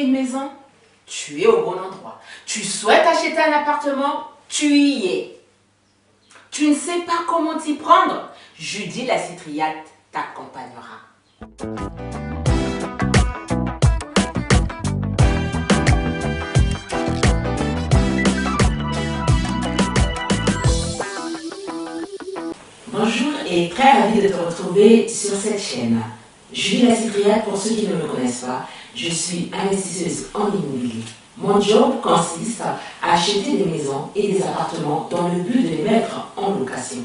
une maison, tu es au bon endroit. Tu souhaites acheter un appartement, tu y es. Tu ne sais pas comment t'y prendre, Judy la Cypriate t'accompagnera. Bonjour et très ravie de te retrouver sur cette chaîne. Judy la Cypriate, pour ceux qui ne me connaissent pas, je suis investisseuse en immobilier. Mon job consiste à acheter des maisons et des appartements dans le but de les mettre en location.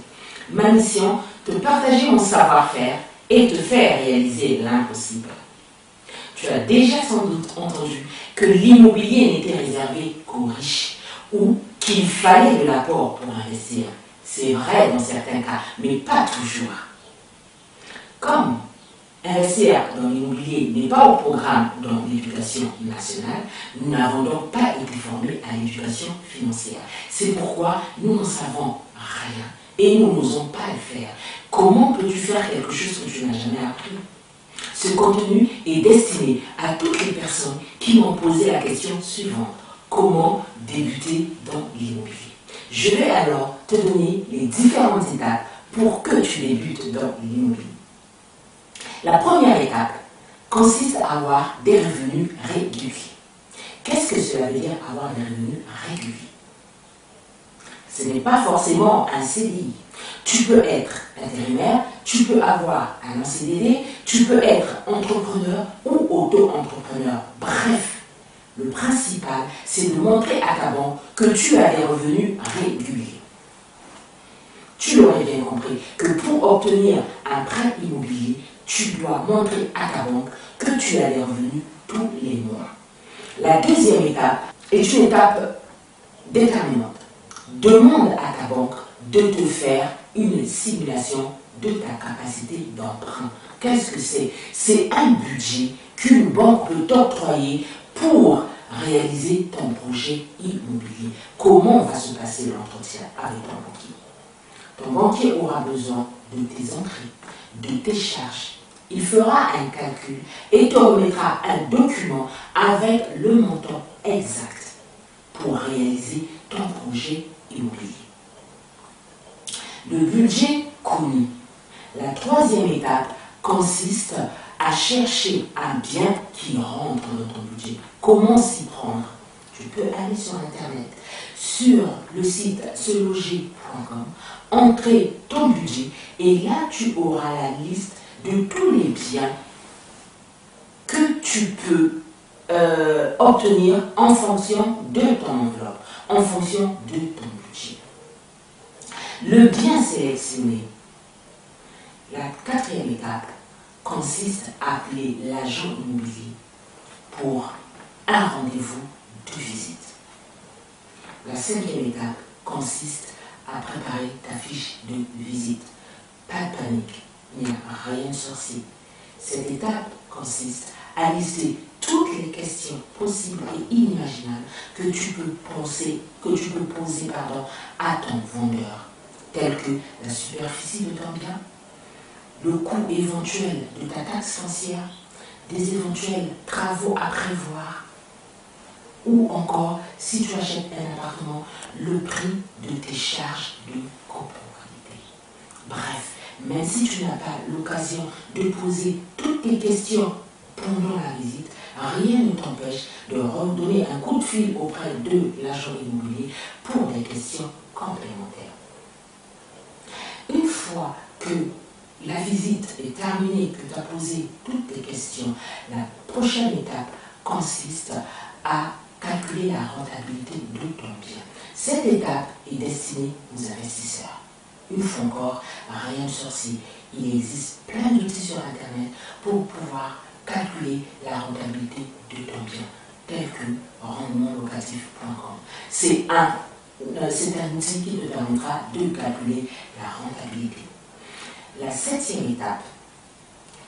Ma mission, te partager mon savoir-faire et te faire réaliser l'impossible. Tu as déjà sans doute entendu que l'immobilier n'était réservé qu'aux riches ou qu'il fallait de l'apport pour investir. C'est vrai dans certains cas, mais pas toujours. Comme investir dans l'immobilier n'est pas au programme dans l'éducation nationale, nous n'avons donc pas été formés à l'éducation financière. C'est pourquoi nous n'en savons rien et nous n'osons pas le faire. Comment peux-tu faire quelque chose que tu n'as jamais appris? Ce contenu est destiné à toutes les personnes qui m'ont posé la question suivante. Comment débuter dans l'immobilier? Je vais alors te donner les différentes étapes pour que tu débutes dans l'immobilier. La première étape consiste à avoir des revenus réguliers. Qu'est-ce que cela veut dire avoir des revenus réguliers? Ce n'est pas forcément un CDI. Tu peux être intérimaire, tu peux avoir un CDD, tu peux être entrepreneur ou auto-entrepreneur. Bref, le principal, c'est de montrer à ta banque que tu as des revenus réguliers. Tu l'aurais bien compris que pour obtenir un prêt immobilier, tu dois montrer à ta banque que tu as des revenus tous les mois. La deuxième étape est une étape déterminante. Demande à ta banque de te faire une simulation de ta capacité d'emprunt. Qu'est-ce que c'est? C'est un budget qu'une banque peut t'octroyer pour réaliser ton projet immobilier. Comment va se passer l'entretien avec ton banquier? Ton banquier aura besoin de tes entrées, de tes charges. Il fera un calcul et te remettra un document avec le montant exact pour réaliser ton projet immobilier. Le budget connu. La troisième étape consiste à chercher un bien qui rentre dans ton budget. Comment s'y prendre? Tu peux aller sur Internet, sur le site seloger.com, entrer ton budget et là tu auras la liste de tous les biens que tu peux obtenir en fonction de ton enveloppe, en fonction de ton budget. Le bien sélectionné. La quatrième étape consiste à appeler l'agent immobilier pour un rendez-vous de visite. La cinquième étape consiste à préparer ta fiche de visite. Pas de panique, il n'y a rien de sorcier. Cette étape consiste à lister toutes les questions possibles et inimaginables que tu peux poser à ton vendeur, telles que la superficie de ton bien, le coût éventuel de ta taxe foncière, des éventuels travaux à prévoir, ou encore, si tu achètes un appartement, le prix de tes charges de copropriété. Bref, même si tu n'as pas l'occasion de poser toutes tes questions pendant la visite, rien ne t'empêche de redonner un coup de fil auprès de l'agent immobilier pour des questions complémentaires. Une fois que la visite est terminée, que tu as posé toutes tes questions, la prochaine étape consiste à calculer la rentabilité de ton bien. Cette étape est destinée aux investisseurs. Une fois encore, rien de sorcier. Il existe plein d'outils sur Internet pour pouvoir calculer la rentabilité de ton bien, tel que rendementlocatif.com. C'est un outil qui te permettra de calculer la rentabilité. La septième étape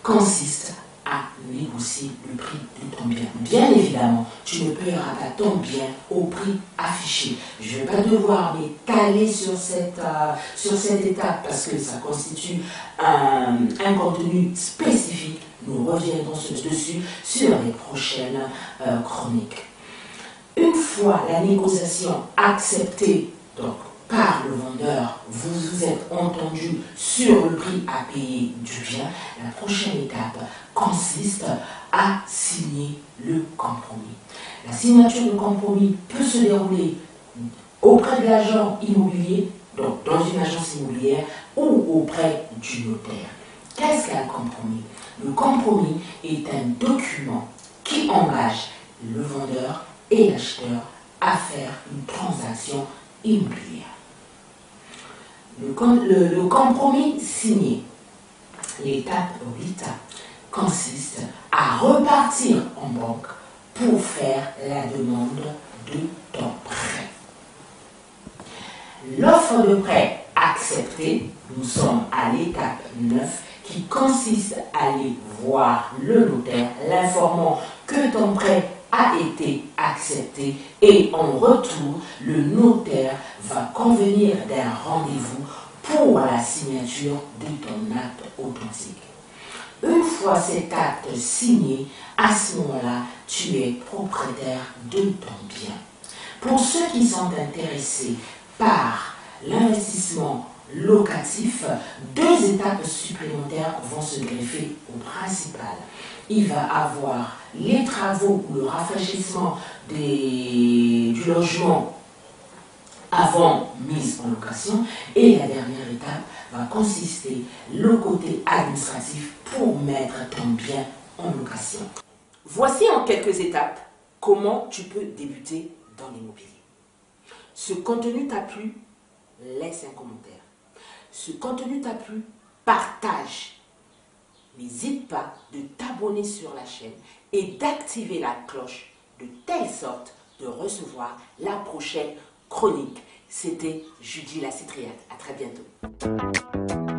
consiste à négocier le prix de ton bien. Bien évidemment, tu ne paieras pas ton bien au prix affiché. Je ne vais pas devoir m'étaler sur cette étape parce que ça constitue un contenu spécifique. Nous reviendrons dessus sur les prochaines chroniques. Une fois la négociation acceptée donc, par le vendeur, vous vous êtes entendu sur le prix à payer du bien, la prochaine étape consiste à signer le compromis. La signature du compromis peut se dérouler auprès de l'agent immobilier, donc dans une agence immobilière, ou auprès du notaire. Qu'est-ce qu'un compromis? Le compromis est un document qui engage le vendeur et l'acheteur à faire une transaction immobilière. Le compromis signé, l'étape 8, consiste à repartir en banque pour faire la demande de ton prêt. L'offre de prêt acceptée, nous sommes à l'étape 9, qui consiste à aller voir le notaire, l'informant que ton prêt a été accepté et en retour, le notaire va convenir d'un rendez-vous pour la signature de ton acte authentique. Une fois cet acte signé, à ce moment-là, tu es propriétaire de ton bien. Pour ceux qui sont intéressés par l'investissement locatif, 2 étapes supplémentaires vont se greffer au principal. Il va avoir les travaux ou le rafraîchissement du logement avant mise en location, et la dernière étape va consister le côté administratif pour mettre ton bien en location. Voici en quelques étapes comment tu peux débuter dans l'immobilier. Ce contenu t'a plu? Laisse un commentaire. Ce contenu t'a plu? Partage. N'hésite pas de t'abonner sur la chaîne et d'activer la cloche de telle sorte de recevoir la prochaine chronique. C'était Judy la Cypriate. À très bientôt.